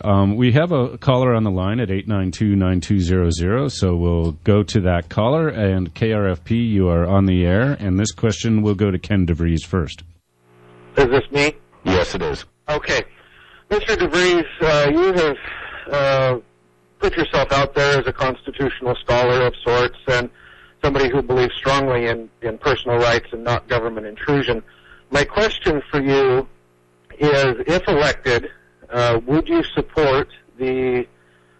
We have a caller on the line at 892-9200, so we'll go to that caller. And KRFP, you are on the air, and this question will go to Ken DeVries first. Is this me? Yes, it is. Okay. Mr. DeVries, you have put yourself out there as a constitutional scholar of sorts and somebody who believes strongly in personal rights and not government intrusion. My question for you is, if elected, would you support the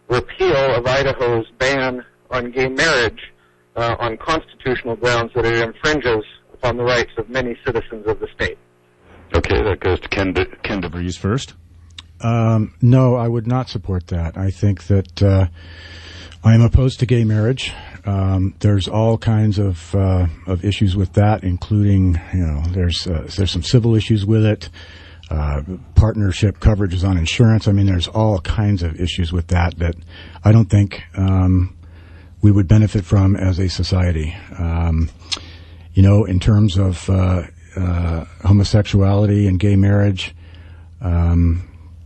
repeal of Idaho's ban on gay marriage on constitutional grounds that it infringes upon the rights of many citizens of the state? Okay, that goes to Ken DeVries first. No, I would not support that. I think that I am opposed to gay marriage. There's all kinds of issues with that, including, there's some civil issues with it. Partnership coverages on insurance. I mean, there's all kinds of issues with that I don't think we would benefit from as a society. In terms of homosexuality and gay marriage,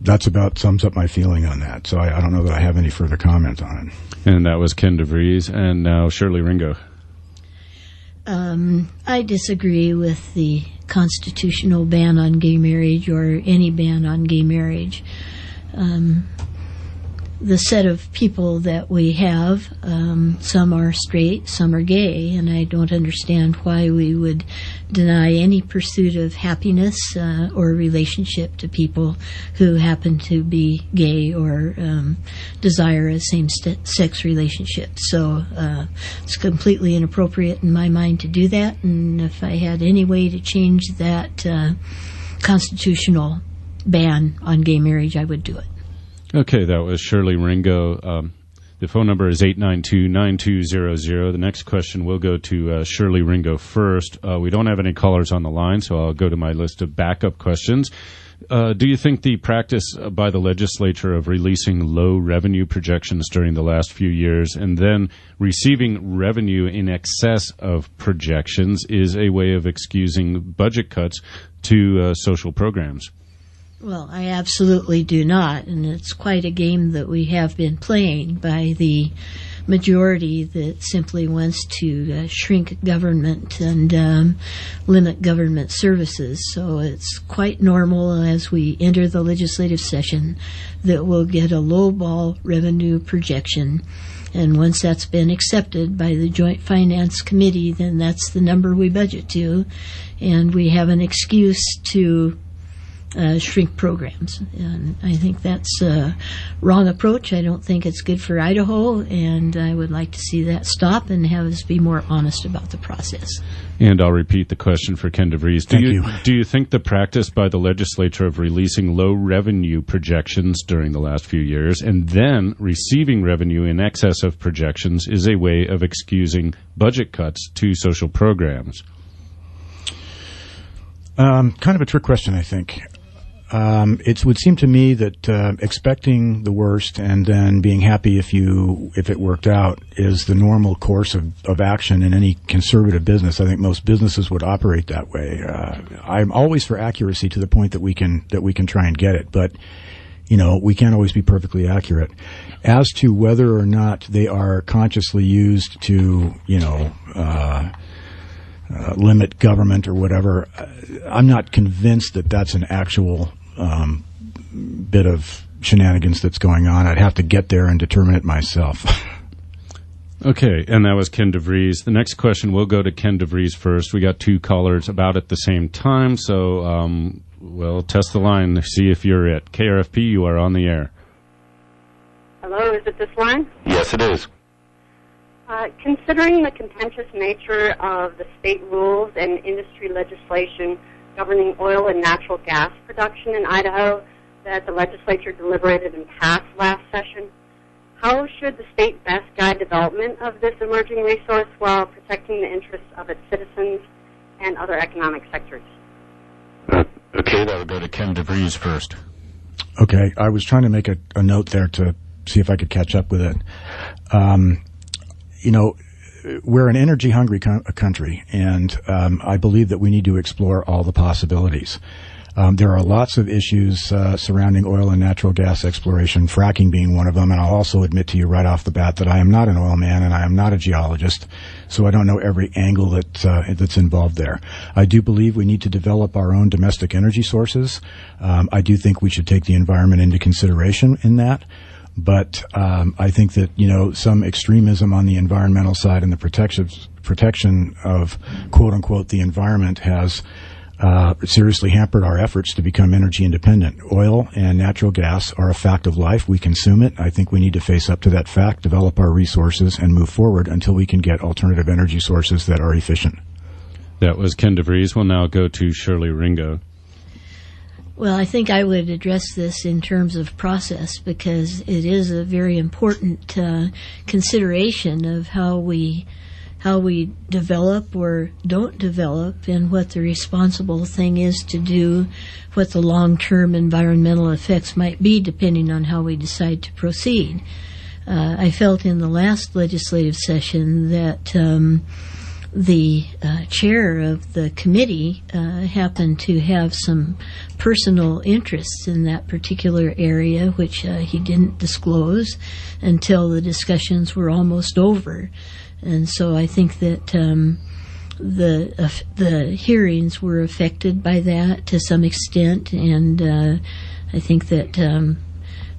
that's about sums up my feeling on that. So I don't know that I have any further comment on it. And that was Ken DeVries, and now Shirley Ringo. I disagree with the constitutional ban on gay marriage or any ban on gay marriage. The set of people that we have, some are straight, some are gay, and I don't understand why we would deny any pursuit of happiness or relationship to people who happen to be gay or desire a same-sex relationship. So it's completely inappropriate in my mind to do that, and if I had any way to change that constitutional ban on gay marriage, I would do it. Okay, that was Shirley Ringo. The phone number is 892-9200. The next question will go to Shirley Ringo first. We don't have any callers on the line, so I'll go to my list of backup questions. Do you think the practice by the legislature of releasing low revenue projections during the last few years and then receiving revenue in excess of projections is a way of excusing budget cuts to social programs? Well, I absolutely do not, and it's quite a game that we have been playing by the majority that simply wants to shrink government and limit government services. So it's quite normal as we enter the legislative session that we'll get a lowball revenue projection. And once that's been accepted by the Joint Finance Committee, then that's the number we budget to, and we have an excuse to shrink programs. And I think that's a wrong approach. I don't think it's good for Idaho, and I would like to see that stop and have us be more honest about the process. And I'll repeat the question for Ken DeVries. Do you think the practice by the legislature of releasing low revenue projections during the last few years and then receiving revenue in excess of projections is a way of excusing budget cuts to social programs? Kind of a trick question, I think. It would seem to me that expecting the worst and then being happy if it worked out is the normal course of action in any conservative business. I think most businesses would operate that way. I'm always for accuracy to the point that we can try and get it, but we can't always be perfectly accurate. As to whether or not they are consciously used to limit government or whatever, I'm not convinced that that's an actual bit of shenanigans that's going on. I'd have to get there and determine it myself. Okay, and that was Ken DeVries. The next question will go to Ken DeVries first. We got two callers about at the same time, so we'll test the line, see if you're it. KRFP, you are on the air. Hello, is it this line? Yes, it is. Considering the contentious nature of the state rules and industry legislation governing oil and natural gas production in Idaho that the legislature deliberated and passed last session, how should the state best guide development of this emerging resource while protecting the interests of its citizens and other economic sectors? Okay, that would go to Ken DeVries first. Okay, I was trying to make a note there to see if I could catch up with it. We're an energy-hungry country, and I believe that we need to explore all the possibilities. There are lots of issues surrounding oil and natural gas exploration, fracking being one of them, and I'll also admit to you right off the bat that I am not an oil man and I am not a geologist, so I don't know every angle that's involved there. I do believe we need to develop our own domestic energy sources. I do think we should take the environment into consideration in that. But I think that, some extremism on the environmental side and the protection of, quote unquote, the environment has seriously hampered our efforts to become energy independent. Oil and natural gas are a fact of life. We consume it. I think we need to face up to that fact, develop our resources, and move forward until we can get alternative energy sources that are efficient. That was Ken DeVries. We'll now go to Shirley Ringo. Well, I think I would address this in terms of process because it is a very important consideration of how we develop or don't develop and what the responsible thing is to do, what the long-term environmental effects might be depending on how we decide to proceed. I felt in the last legislative session that the chair of the committee happened to have some personal interests in that particular area, which he didn't disclose until the discussions were almost over. And so I think that the hearings were affected by that to some extent, and I think that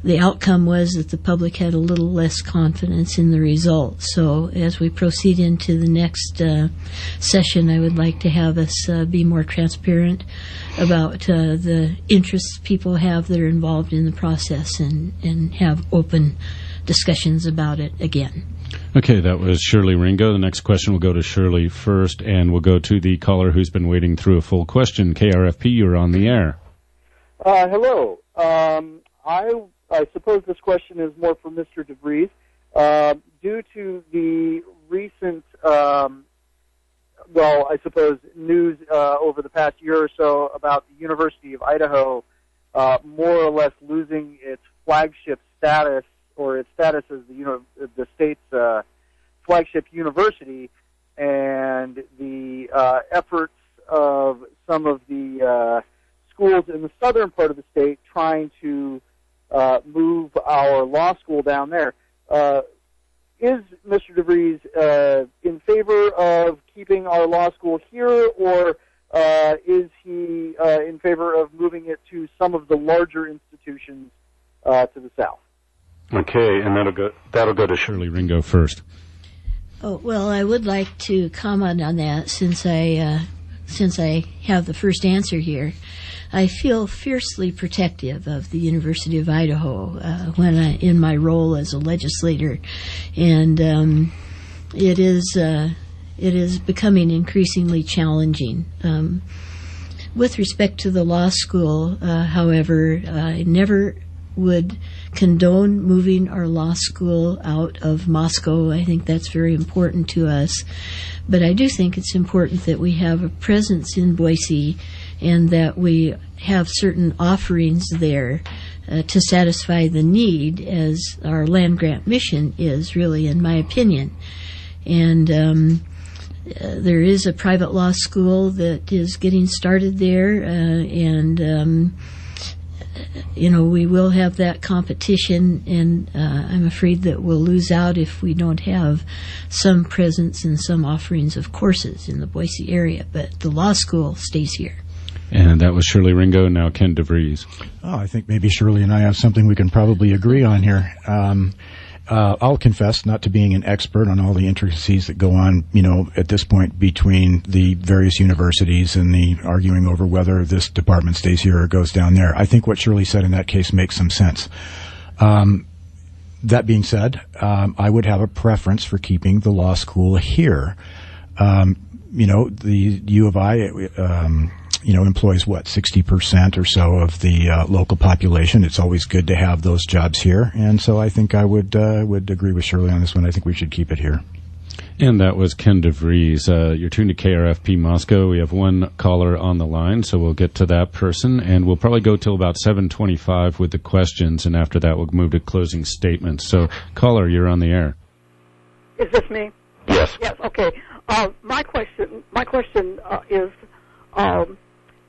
the outcome was that the public had a little less confidence in the results. So as we proceed into the next session, I would like to have us be more transparent about the interests people have that are involved in the process and have open discussions about it again. Okay, that was Shirley Ringo. The next question will go to Shirley first, and we'll go to the caller who's been waiting through a full question. KRFP, you're on the air. Hello. I suppose this question is more for Mr. DeVries. Due to the recent, news over the past year or so about the University of Idaho more or less losing its flagship status, or its status as the state's flagship university, and the efforts of some of the schools in the southern part of the state trying to move our law school down there. Is Mr. DeVries in favor of keeping our law school here, or is he in favor of moving it to some of the larger institutions to the south? Okay, and that'll go to Shirley Ringo first. Oh, well, I would like to comment on that since I have the first answer here. I feel fiercely protective of the University of Idaho in my role as a legislator, and it is becoming increasingly challenging. With respect to the law school, however, I never would condone moving our law school out of Moscow. I think that's very important to us. But I do think it's important that we have a presence in Boise and that we have certain offerings there to satisfy the need, as our land-grant mission is, really, in my opinion. And there is a private law school that is getting started there, and we will have that competition, and I'm afraid that we'll lose out if we don't have some presence and some offerings of courses in the Boise area. But the law school stays here. And that was Shirley Ringo, now Ken DeVries. Oh, I think maybe Shirley and I have something we can probably agree on here. I'll confess not to being an expert on all the intricacies that go on, at this point between the various universities and the arguing over whether this department stays here or goes down there. I think what Shirley said in that case makes some sense. That being said, I would have a preference for keeping the law school here. The U of I, employs 60% or so of the local population. It's always good to have those jobs here, and so I think I would agree with Shirley on this one. I think we should keep it here. And that was Ken DeVries. You're tuned to KRFP Moscow. We have one caller on the line, so we'll get to that person, and we'll probably go till about 7:25 with the questions, and after that we'll move to closing statements. So, caller, you're on the air. Is this me? Yes. Yes. Okay. My question is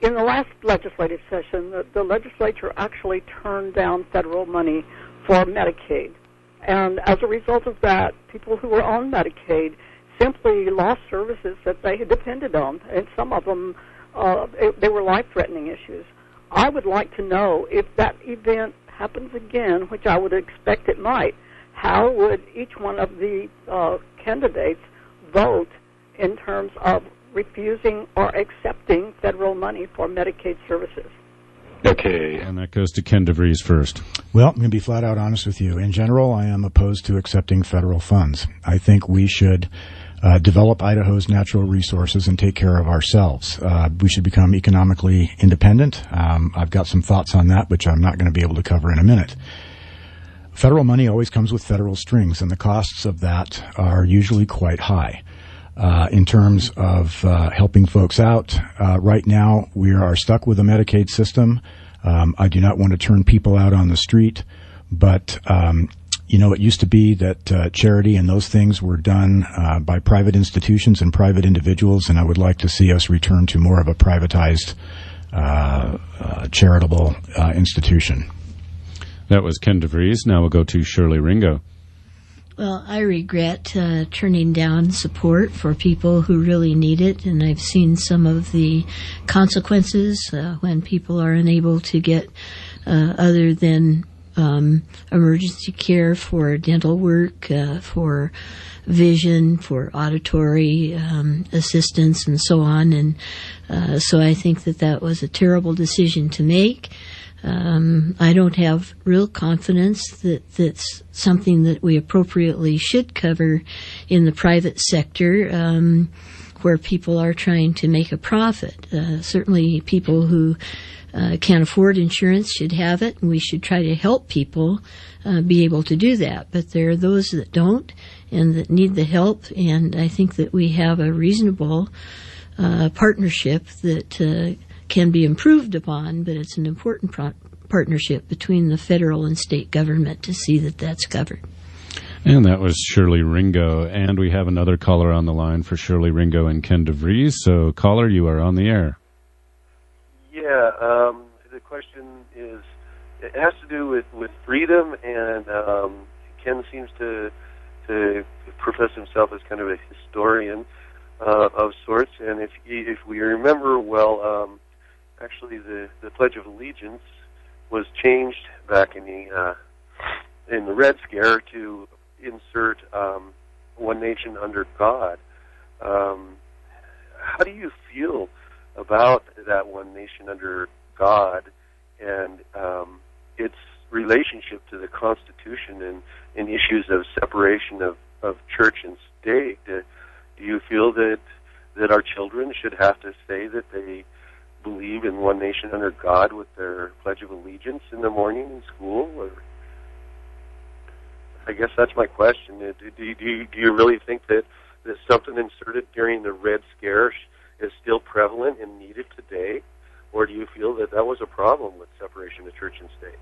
in the last legislative session, the legislature actually turned down federal money for Medicaid. And as a result of that, people who were on Medicaid simply lost services that they had depended on, and some of them, they were life-threatening issues. I would like to know if that event happens again, which I would expect it might, how would each one of the candidates vote in terms of refusing or accepting federal money for Medicaid services? Okay. And that goes to Ken DeVries first. Well, I'm going to be flat out honest with you. In general, I am opposed to accepting federal funds. I think we should develop Idaho's natural resources and take care of ourselves. We should become economically independent. I've got some thoughts on that, which I'm not going to be able to cover in a minute. Federal money always comes with federal strings, and the costs of that are usually quite high. In terms of helping folks out, right now we are stuck with a Medicaid system. I do not want to turn people out on the street, but it used to be that charity and those things were done by private institutions and private individuals, and I would like to see us return to more of a privatized charitable institution. That was Ken DeVries. Now we'll go to Shirley Ringo. Well, I regret turning down support for people who really need it, and I've seen some of the consequences when people are unable to get other than emergency care for dental work, for vision, for auditory assistance, and so on. And so I think that was a terrible decision to make. I don't have real confidence that that's something that we appropriately should cover in the private sector, where people are trying to make a profit. Certainly people who can't afford insurance should have it, and we should try to help people be able to do that. But there are those that don't and that need the help, and I think that we have a reasonable partnership that can be improved upon, but it's an important partnership between the federal and state government to see that that's covered. And that was Shirley Ringo. And we have another caller on the line for Shirley Ringo and Ken DeVries. So, caller, you are on the air. Yeah, the question is, it has to do with freedom, and Ken seems to profess himself as kind of a historian of sorts. And if we remember well, actually the Pledge of Allegiance was changed back in the Red Scare to insert one nation under God. How do you feel about that one nation under God and its relationship to the Constitution and issues of separation of church and state? Do you feel that our children should have to say that they believe in one nation under God with their Pledge of Allegiance in the morning in school? Or I guess that's my question. Do you really think that something inserted during the Red Scare is still prevalent and needed today? Or do you feel that was a problem with separation of church and state?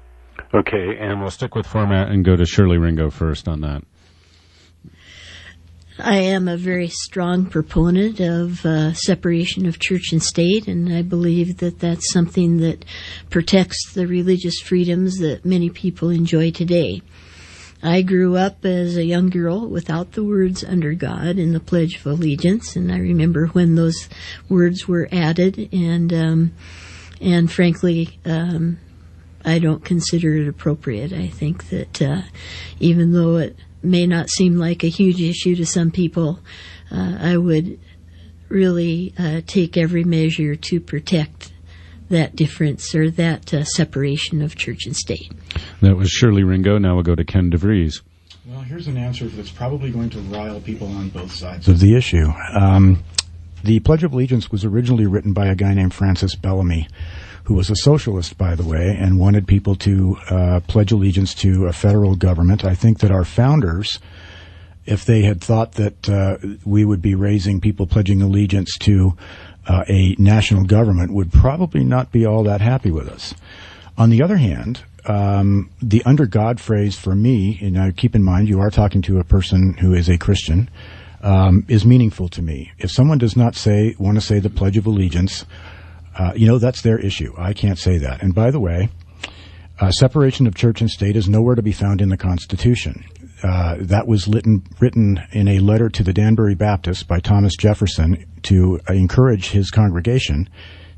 Okay, and we'll stick with format and go to Shirley Ringo first on that. I am a very strong proponent of separation of church and state, and I believe that that's something that protects the religious freedoms that many people enjoy today. I grew up as a young girl without the words under God in the Pledge of Allegiance, and I remember when those words were added, and frankly, I don't consider it appropriate. I think that even though it may not seem like a huge issue to some people, I would really take every measure to protect that difference or that separation of church and state. That was Shirley Ringo. Now we'll go to Ken DeVries. Well, here's an answer that's probably going to rile people on both sides of the issue. The Pledge of Allegiance was originally written by a guy named Francis Bellamy, who was a socialist, by the way, and wanted people to pledge allegiance to a federal government. I think that our founders, if they had thought that we would be raising people pledging allegiance to a national government, would probably not be all that happy with us. On the other hand, the under God phrase for me, and now keep in mind you are talking to a person who is a Christian, is meaningful to me. If someone does not want to say the Pledge of Allegiance, That's their issue. I can't say that. And by the way, separation of church and state is nowhere to be found in the Constitution. That was written in a letter to the Danbury Baptists by Thomas Jefferson to encourage his congregation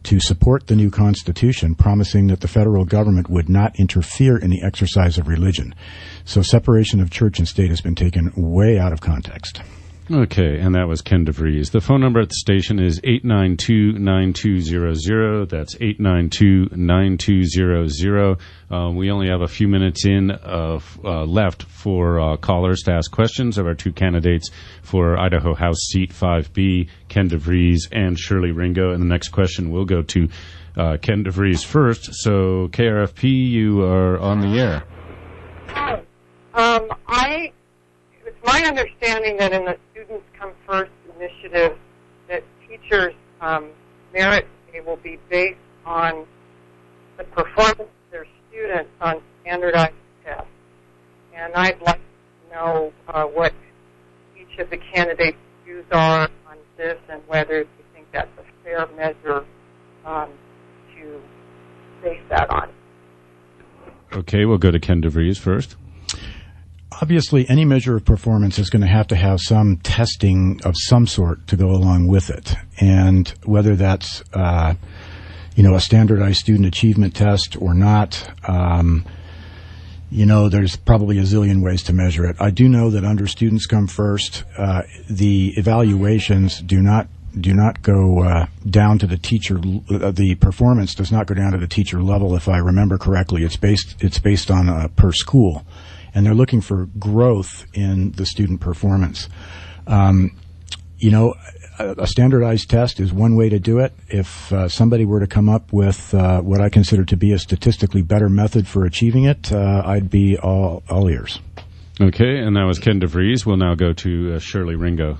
to support the new Constitution, promising that the federal government would not interfere in the exercise of religion. So separation of church and state has been taken way out of context. Okay, and that was Ken DeVries. The phone number at the station is 892-9200. That's 892-9200. We only have a few minutes left for callers to ask questions of our two candidates for Idaho House Seat 5B, Ken DeVries and Shirley Ringo. And the next question will go to Ken DeVries first. So, KRFP, you are on the air. It's my understanding that in the Students Come First initiative, that teachers' merit pay will be based on the performance of their students on standardized tests. And I'd like to know what each of the candidates' views are on this and whether you think that's a fair measure to base that on. Okay, we'll go to Ken DeVries first. Obviously, any measure of performance is going to have some testing of some sort to go along with it. And whether that's, a standardized student achievement test or not, there's probably a zillion ways to measure it. I do know that under Students Come First, the evaluations do not go down to the teacher. The performance does not go down to the teacher level, if I remember correctly. It's based on per school. And they're looking for growth in the student performance. A standardized test is one way to do it. If somebody were to come up with what I consider to be a statistically better method for achieving it, I'd be all ears. Okay, and that was Ken DeVries. We'll now go to Shirley Ringo.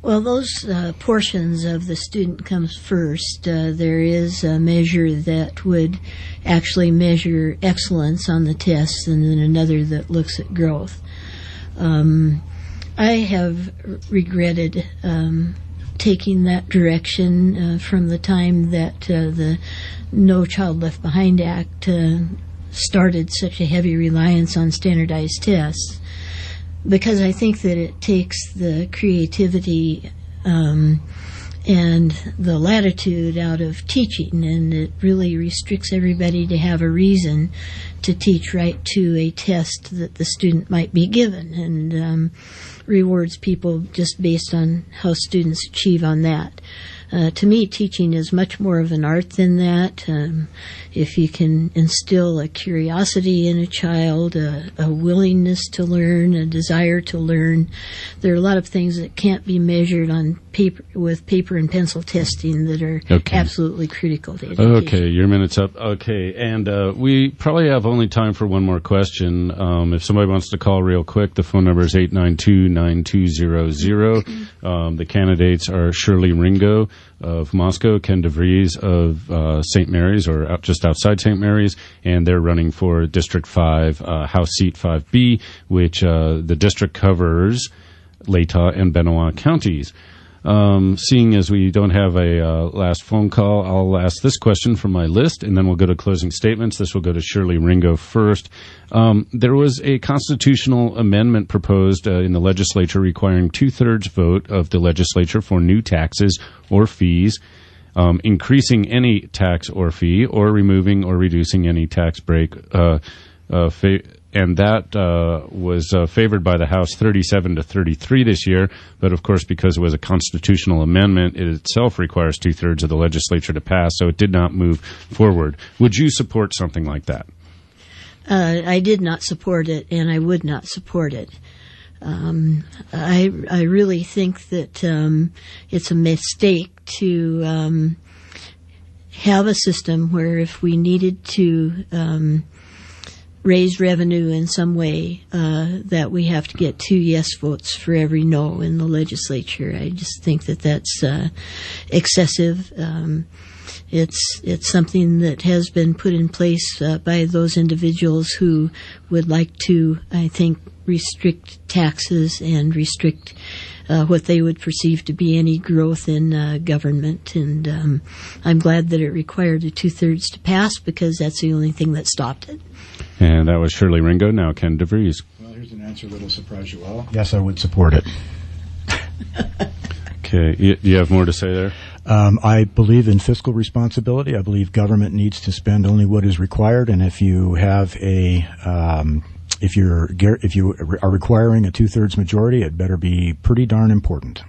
Well, those portions of the Student Comes First, there is a measure that would actually measure excellence on the tests, and then another that looks at growth. I have regretted taking that direction from the time that the No Child Left Behind Act started such a heavy reliance on standardized tests. Because I think that it takes the creativity and the latitude out of teaching, and it really restricts everybody to have a reason to teach right to a test that the student might be given, and rewards people just based on how students achieve on that. To me, teaching is much more of an art than that. If you can instill a curiosity in a child, a willingness to learn, a desire to learn, there are a lot of things that can't be measured on paper with paper and pencil testing that are absolutely critical to education. Okay, your minute's up. Okay, and we probably have only time for one more question. If somebody wants to call real quick, the phone number is 892-9200. The candidates are Shirley Ringo of Moscow, Ken DeVries of St. Mary's, or just outside St. Mary's, and they're running for District 5, House Seat 5B, which the district covers Latah and Benoit counties. Seeing as we don't have a last phone call, I'll ask this question from my list, and then we'll go to closing statements. This will go to Shirley Ringo first. There was a constitutional amendment proposed in the legislature requiring 2/3 vote of the legislature for new taxes or fees, increasing any tax or fee, or removing or reducing any tax break, and that was favored by the House 37-33 this year. But, of course, because it was a constitutional amendment, it itself requires 2/3 of the legislature to pass, so it did not move forward. Would you support something like that? I did not support it, and I would not support it. I really think that it's a mistake to have a system where if we needed to raise revenue in some way, that we have to get 2 yes votes for every no in the legislature. I just think that that's excessive. It's something that has been put in place by those individuals who would like to, I think, restrict taxes and restrict what they would perceive to be any growth in government. And I'm glad that it required a 2/3 to pass, because that's the only thing that stopped it. And that was Shirley Ringo, now Ken DeVries. Well, here's an answer that'll surprise you all. Yes, I would support it. Okay, you have more to say there? I believe in fiscal responsibility. I believe government needs to spend only what is required, and if you have if you are requiring a 2/3 majority, it better be pretty darn important.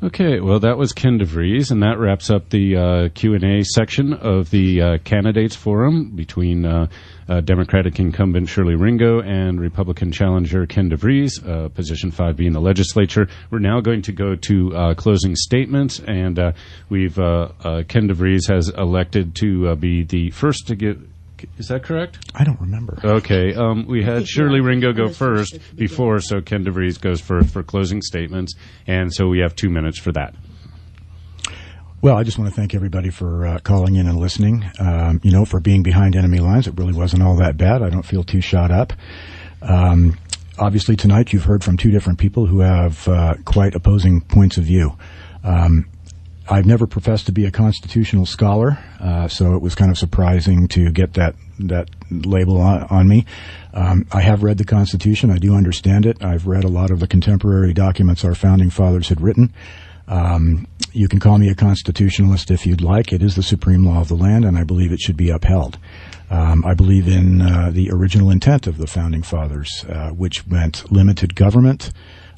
Okay, well, that was Ken DeVries, and that wraps up the Q&A section of the candidates forum between Democratic incumbent Shirley Ringo and Republican challenger Ken DeVries, position 5 being the legislature. We're now going to go to closing statements, and Ken DeVries has elected to be the first to give. Is that correct? I don't remember. Okay. We had Shirley Ringo go first before, so Ken DeVries goes first for closing statements, and so we have 2 minutes for that. Well, I just want to thank everybody for calling in and listening. For being behind enemy lines, it really wasn't all that bad. I don't feel too shot up. Obviously, tonight you've heard from two different people who have quite opposing points of view. I've never professed to be a constitutional scholar, so it was kind of surprising to get that label on me. I have read the Constitution. I do understand it. I've read a lot of the contemporary documents our founding fathers had written. You can call me a constitutionalist if you'd like. It is the supreme law of the land, and I believe it should be upheld. I believe in the original intent of the founding fathers, which meant limited government,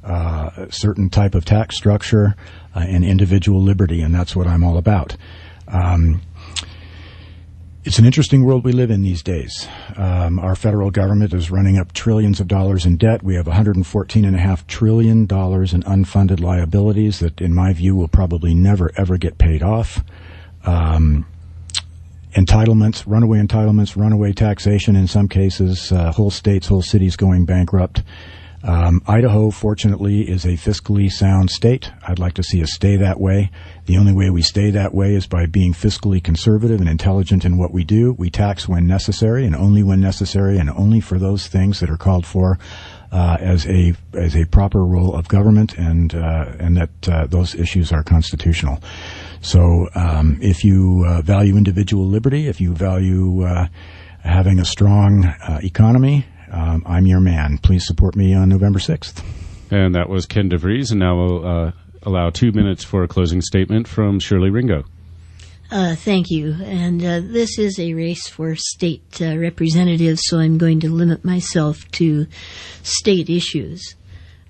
a certain type of tax structure, and individual liberty, and that's what I'm all about. It's an interesting world we live in these days. Our federal government is running up trillions of dollars in debt. We have $114.5 trillion in unfunded liabilities that, in my view, will probably never, ever get paid off. Entitlements, runaway taxation in some cases, whole states, whole cities going bankrupt. Idaho, fortunately, is a fiscally sound state. I'd like to see us stay that way. The only way we stay that way is by being fiscally conservative and intelligent in what we do. We tax when necessary, and only when necessary, and only for those things that are called for as a proper role of government, and that those issues are constitutional. So if you value individual liberty, if you value having a strong economy, I'm your man. Please support me on November 6th. And that was Ken DeVries, and now we'll allow 2 minutes for a closing statement from Shirley Ringo. Thank you. And this is a race for state representatives, so I'm going to limit myself to state issues.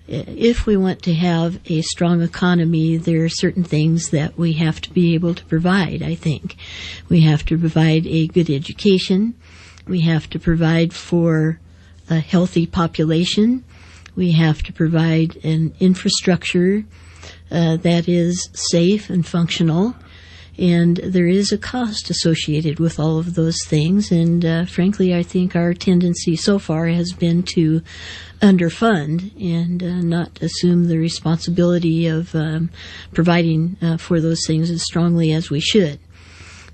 If we want to have a strong economy, there are certain things that we have to be able to provide, I think. We have to provide a good education. We have to provide for a healthy population. We have to provide an infrastructure that is safe and functional. And there is a cost associated with all of those things. And frankly, I think our tendency so far has been to underfund and not assume the responsibility of providing for those things as strongly as we should.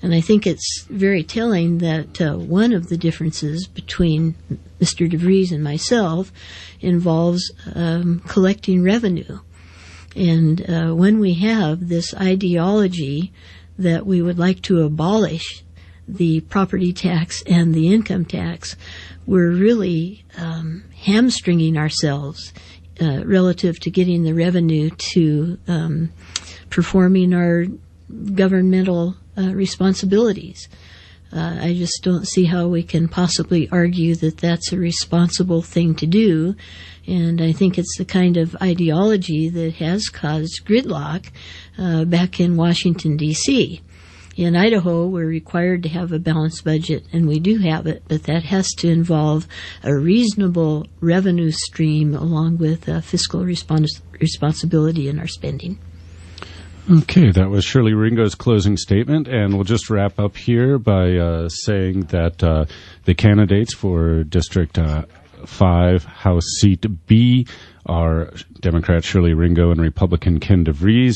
And I think it's very telling that one of the differences between Mr. DeVries and myself involves collecting revenue. And when we have this ideology that we would like to abolish the property tax and the income tax, we're really hamstringing ourselves relative to getting the revenue to performing our governmental responsibilities. I just don't see how we can possibly argue that that's a responsible thing to do. And I think it's the kind of ideology that has caused gridlock back in Washington, D.C. In Idaho, we're required to have a balanced budget, and we do have it, but that has to involve a reasonable revenue stream along with fiscal responsibility in our spending. Okay, that was Shirley Ringo's closing statement, and we'll just wrap up here by saying that the candidates for District 5, House Seat B, are Democrat Shirley Ringo and Republican Ken DeVries.